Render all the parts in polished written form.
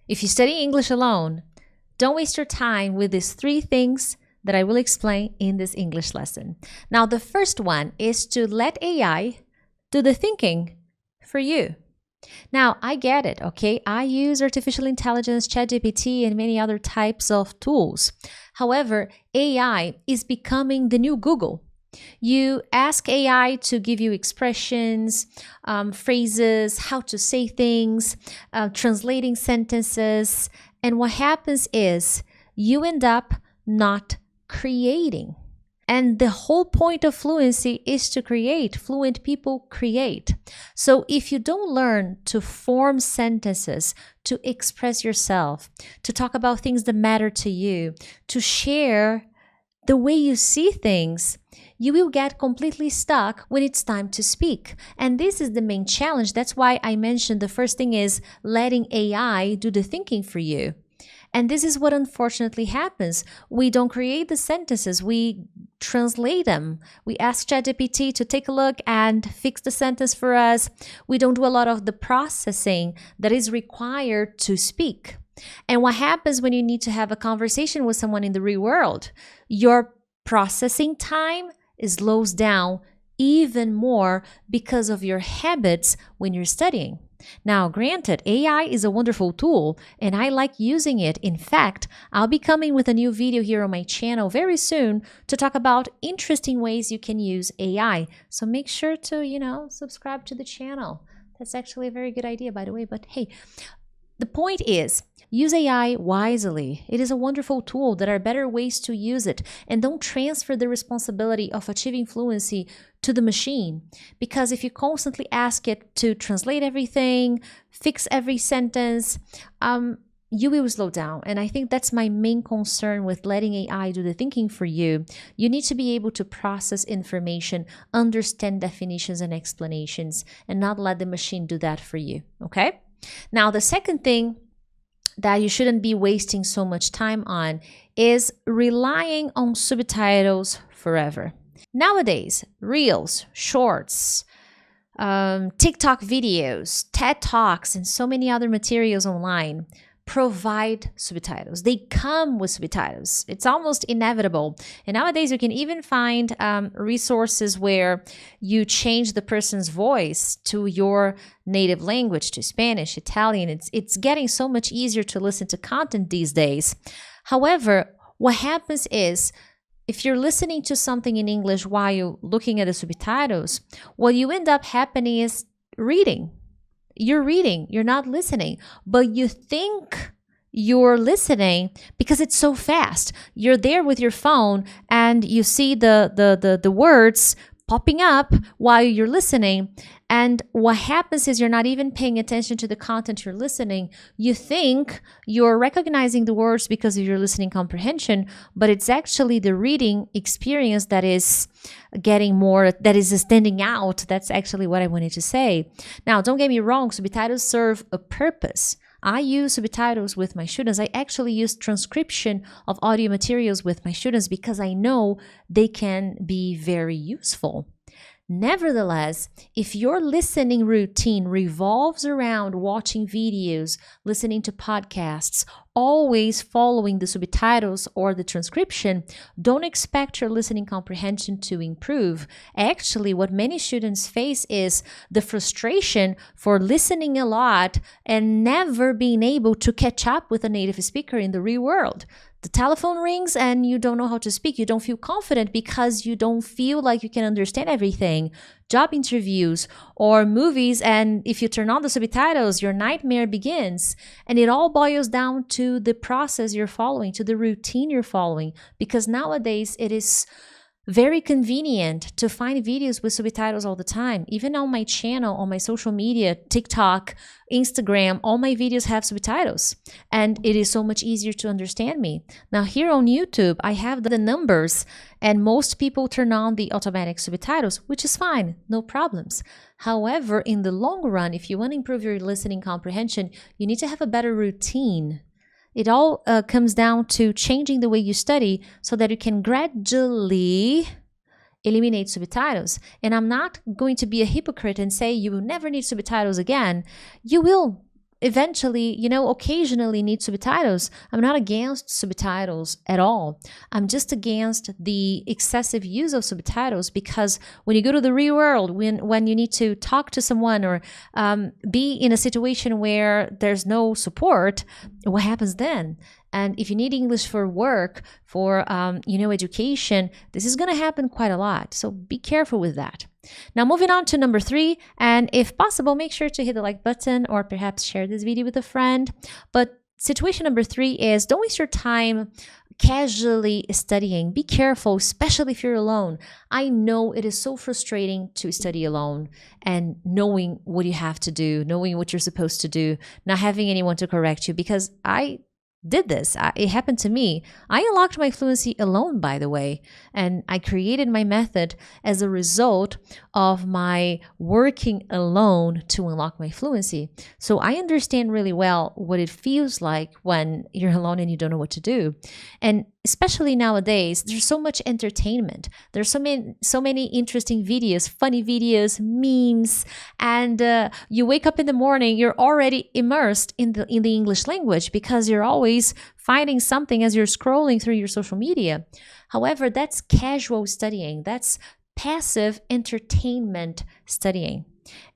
If you study English alone, don't waste your time with these 3 things that I will explain in this English lesson. Now, the first one is to let AI do the thinking for you. Now, I get it, okay? I use artificial intelligence, ChatGPT, and many other types of tools. However, AI is becoming the new Google. You ask AI to give you expressions, phrases, how to say things, translating sentences, and what happens is you end up not creating. And the whole point of fluency is to create. Fluent people create. So if you don't learn to form sentences, to express yourself, to talk about things that matter to you, to share the way you see things, you will get completely stuck when it's time to speak. And this is the main challenge. That's why I mentioned the first thing is letting AI do the thinking for you. And this is what unfortunately happens. We don't create the sentences, we translate them. We ask ChatGPT to take a look and fix the sentence for us. We don't do a lot of the processing that is required to speak. And what happens when you need to have a conversation with someone in the real world? Your processing time slows down even more because of your habits when you're studying. Now, granted, AI is a wonderful tool and I like using it. In fact, I'll be coming with a new video here on my channel very soon to talk about interesting ways you can use AI. So make sure to, subscribe to the channel. That's actually a very good idea, by the way. But hey, the point is, use AI wisely. It is a wonderful tool. There are better ways to use it. And don't transfer the responsibility of achieving fluency to the machine. Because if you constantly ask it to translate everything, fix every sentence, you will slow down. And I think that's my main concern with letting AI do the thinking for you. You need to be able to process information, understand definitions and explanations, and not let the machine do that for you, okay? Now, the second thing that you shouldn't be wasting so much time on is relying on subtitles forever. Nowadays, Reels, Shorts, TikTok videos, TED Talks, and so many other materials online provide subtitles. They come with subtitles. It's almost inevitable. And nowadays you can even find resources where you change the person's voice to your native language, to Spanish, Italian. It's getting so much easier to listen to content these days. However, what happens is if you're listening to something in English while you're looking at the subtitles, what you end up happening is reading. You're reading, you're not listening, but you think you're listening because it's so fast. You're there with your phone and you see the words popping up while you're listening. And what happens is you're not even paying attention to the content you're listening. You think you're recognizing the words because of your listening comprehension, but it's actually the reading experience that is getting more, that is standing out. That's actually what I wanted to say. Now, don't get me wrong, subtitles serve a purpose. I use subtitles with my students. I actually use transcription of audio materials with my students because I know they can be very useful. Nevertheless, if your listening routine revolves around watching videos, listening to podcasts, always following the subtitles or the transcription, don't expect your listening comprehension to improve. Actually, what many students face is the frustration for listening a lot and never being able to catch up with a native speaker in the real world. The telephone rings and you don't know how to speak. You don't feel confident because you don't feel like you can understand everything. Job interviews or movies, and if you turn on the subtitles, your nightmare begins. And it all boils down to the process you're following, to the routine you're following. Because nowadays it is very convenient to find videos with subtitles all the time. Even on my channel, on my social media, TikTok, Instagram, all my videos have subtitles. And it is so much easier to understand me. Now here on YouTube, I have the numbers and most people turn on the automatic subtitles, which is fine, no problems. However, in the long run, if you want to improve your listening comprehension, you need to have a better routine. It all comes down to changing the way you study so that you can gradually eliminate subtitles. And I'm not going to be a hypocrite and say you will never need subtitles again. You will eventually, occasionally need subtitles. I'm not against subtitles at all. I'm just against the excessive use of subtitles, because when you go to the real world, when you need to talk to someone or be in a situation where there's no support, what happens then? And if you need English for work, for education, this is going to happen quite a lot. So be careful with that. Now, moving on to number 3, and if possible, make sure to hit the like button or perhaps share this video with a friend. But situation number 3 is, don't waste your time casually studying. Be careful, especially if you're alone. I know it is so frustrating to study alone and knowing what you have to do, knowing what you're supposed to do, not having anyone to correct you, because I did this. It happened to me. I unlocked my fluency alone, by the way, and I created my method as a result of my working alone to unlock my fluency. So I understand really well what it feels like when you're alone and you don't know what to do. And especially nowadays, there's so much entertainment. There's so many interesting videos, funny videos, memes, and you wake up in the morning, you're already immersed in the English language because you're always finding something as you're scrolling through your social media. However, that's casual studying. That's passive entertainment studying.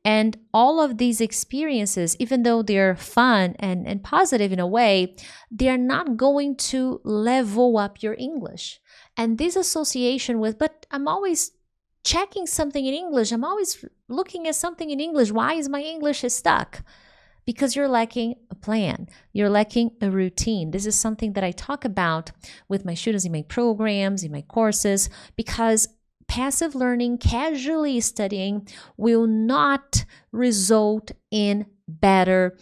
And all of these experiences, even though they're fun and positive in a way, they're not going to level up your English. And this association with, but I'm always checking something in English, I'm always looking at something in English, why is my English stuck? Because you're lacking a plan. You're lacking a routine. This is something that I talk about with my students in my programs, in my courses, because passive learning, casually studying, will not result in better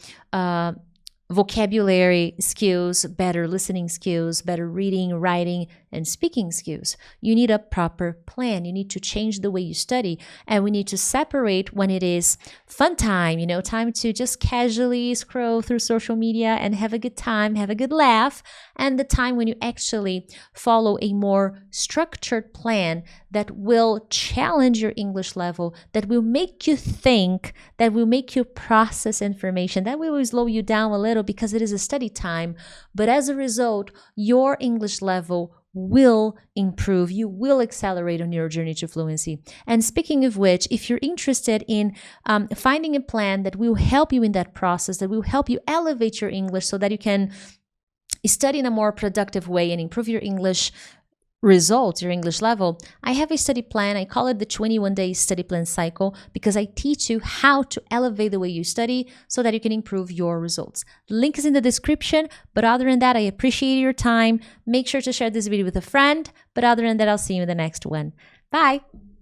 vocabulary skills, better listening skills, better reading, writing, and speaking skills. You need a proper plan. You need to change the way you study. And we need to separate when it is fun time, time to just casually scroll through social media and have a good time, have a good laugh, and the time when you actually follow a more structured plan that will challenge your English level, that will make you think, that will make you process information, that will slow you down a little because it is a study time. But as a result, your English level will improve. You will accelerate on your journey to fluency. And speaking of which, if you're interested in finding a plan that will help you in that process, that will help you elevate your English so that you can study in a more productive way and improve your English results, your English level, I have a study plan. I call it the 21-day study plan cycle, because I teach you how to elevate the way you study so that you can improve your results. Link is in the description. But other than that, I appreciate your time. Make sure to share this video with a friend. But other than that, I'll see you in the next one. Bye.